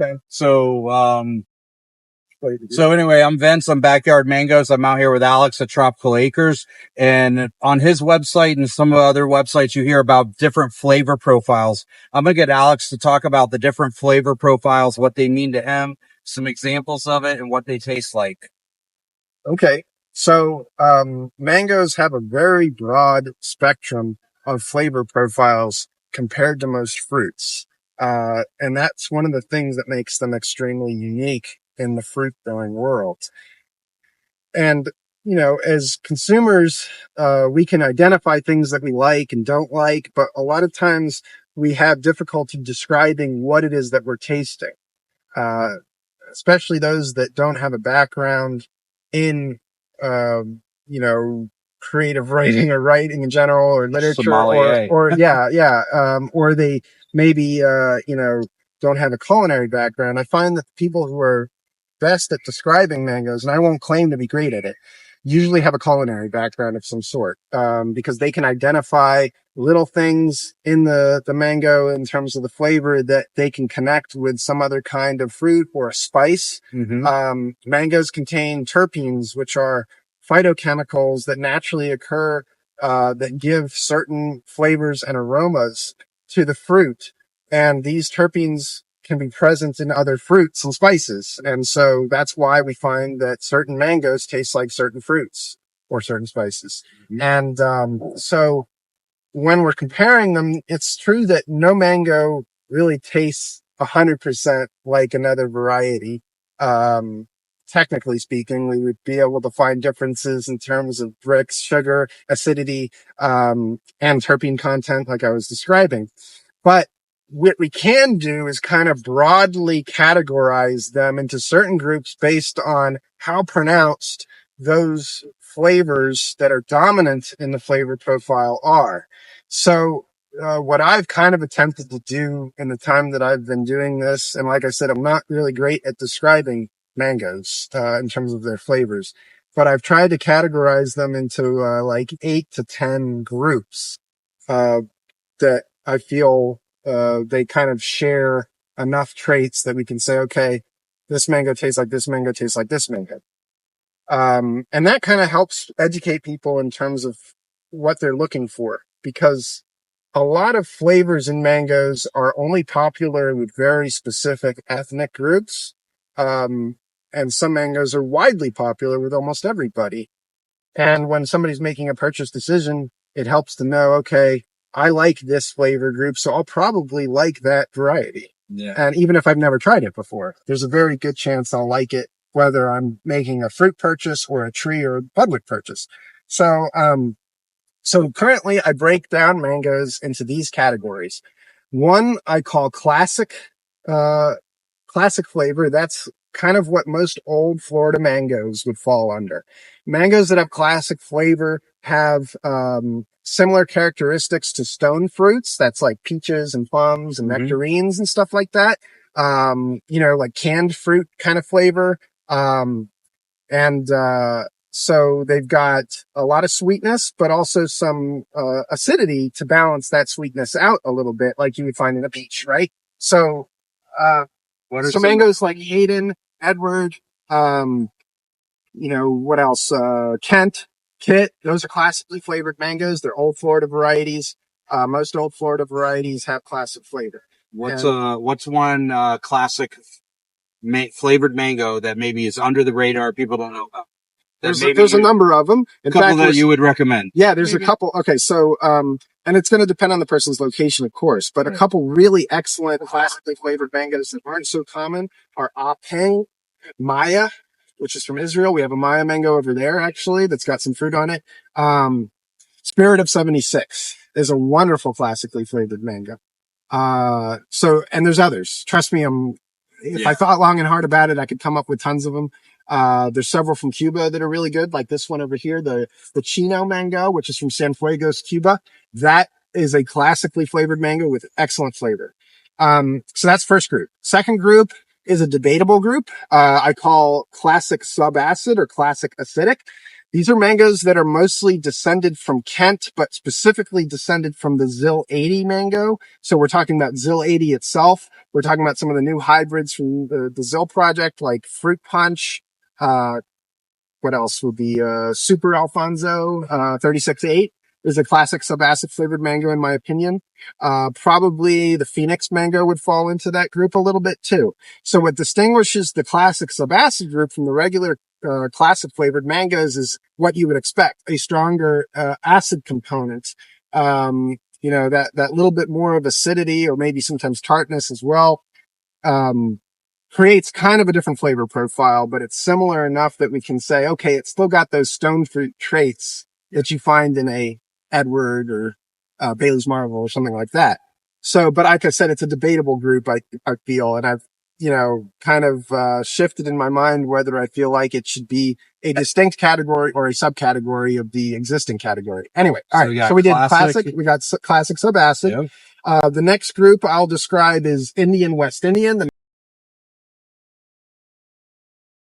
Okay. So anyway, I'm Vince. I'm Backyard Mangoes. I'm out here with Alex at Tropical Acres, and on his website and some other websites, you hear about different flavor profiles. I'm gonna get Alex to talk about the different flavor profiles, what they mean to him, some examples of it, and what they taste like. Okay. So, mangoes have a very broad spectrum of flavor profiles compared to most fruits. And that's one of the things that makes them extremely unique in the fruit growing world. And, as consumers, we can identify things that we like and don't like, but a lot of times we have difficulty describing what it is that we're tasting. Uh, Especially those that don't have a background in, creative writing or writing in general or literature Sommelier. or they maybe, don't have a culinary background. I find that the people who are best at describing mangoes, and I won't claim to be great at it, usually have a culinary background of some sort, because they can identify little things in the mango in terms of the flavor that they can connect with some other kind of fruit or a spice. Mangoes contain terpenes, which are phytochemicals that naturally occur, that give certain flavors and aromas to the fruit. And these terpenes can be present in other fruits and spices. And so that's why we find that certain mangoes taste like certain fruits or certain spices. And, so when we're comparing them, it's true that no mango really tastes 100% like another variety. Technically speaking, we would be able to find differences in terms of bricks, sugar, acidity, and terpene content, like I was describing. But what we can do is kind of broadly categorize them into certain groups based on how pronounced those flavors that are dominant in the flavor profile are. So, what I've kind of attempted to do in the time that I've been doing this, and like I said, I'm not really great at describing mangoes, in terms of their flavors, but I've tried to categorize them into, like 8 to 10 groups, that I feel, they kind of share enough traits that we can say, okay, this mango tastes like this mango tastes like this mango. And that kind of helps educate people in terms of what they're looking for, because a lot of flavors in mangoes are only popular with very specific ethnic groups. And some mangoes are widely popular with almost everybody. And when somebody's making a purchase decision, it helps to know, okay, I like this flavor group, so I'll probably like that variety. Yeah. And even if I've never tried it before, there's a very good chance I'll like it, whether I'm making a fruit purchase or a tree or a public purchase. So, so currently I break down mangoes into these categories. One I call uh, classic flavor. That's kind of what most old Florida mangoes would fall under. Mangoes that have classic flavor have, similar characteristics to stone fruits. That's like peaches and plums and nectarines and stuff like that. Like canned fruit kind of flavor. And so they've got a lot of sweetness, but also some acidity to balance that sweetness out a little bit, like you would find in a peach, right? So, mangoes like Hayden, Edward, what else? Kent, Kit, those are classically flavored mangoes. They're old Florida varieties. Most old Florida varieties have classic flavor. What's one classic flavored mango that maybe is under the radar, people don't know about? There's a number of them. In fact, that you would recommend. Yeah, there's a couple. Okay, so, and it's going to depend on the person's location, of course, but a couple really excellent classically flavored mangoes that aren't so common are Tpin, Maya, which is from Israel. We have a Maya mango over there, actually, that's got some fruit on it. Spirit of 76 is a wonderful classically flavored mango. And there's others. Trust me, if I thought long and hard about it, I could come up with tons of them. There's several from Cuba that are really good, like this one over here, the Chino mango, which is from Cienfuegos, Cuba. That is a classically flavored mango with excellent flavor. So that's first group. Second group is a debatable group. I call classic subacid or classic acidic. These are mangoes that are mostly descended from Kent, but specifically descended from the ZIL 80 mango. So we're talking about ZIL 80 itself. We're talking about some of the new hybrids from the ZIL project, like Fruit Punch. What else would be, Super Alfonso, 36-8 is a classic subacid flavored mango, in my opinion. Probably the Phoenix mango would fall into that group a little bit too. So what distinguishes the classic subacid group from the regular classic flavored mangoes is what you would expect, a stronger acid component. That little bit more of acidity, or maybe sometimes tartness as well. Creates kind of a different flavor profile, but it's similar enough that we can say, okay, it's still got those stone fruit traits that you find in a Edward or Bailey's Marvel or something like that. So, but like I said, it's a debatable group, I feel, and I've, kind of shifted in my mind whether I feel like it should be a distinct category or a subcategory of the existing category. Anyway, all right. So we did classic, we got classic subacid. Yep. The next group I'll describe is Indian West Indian. The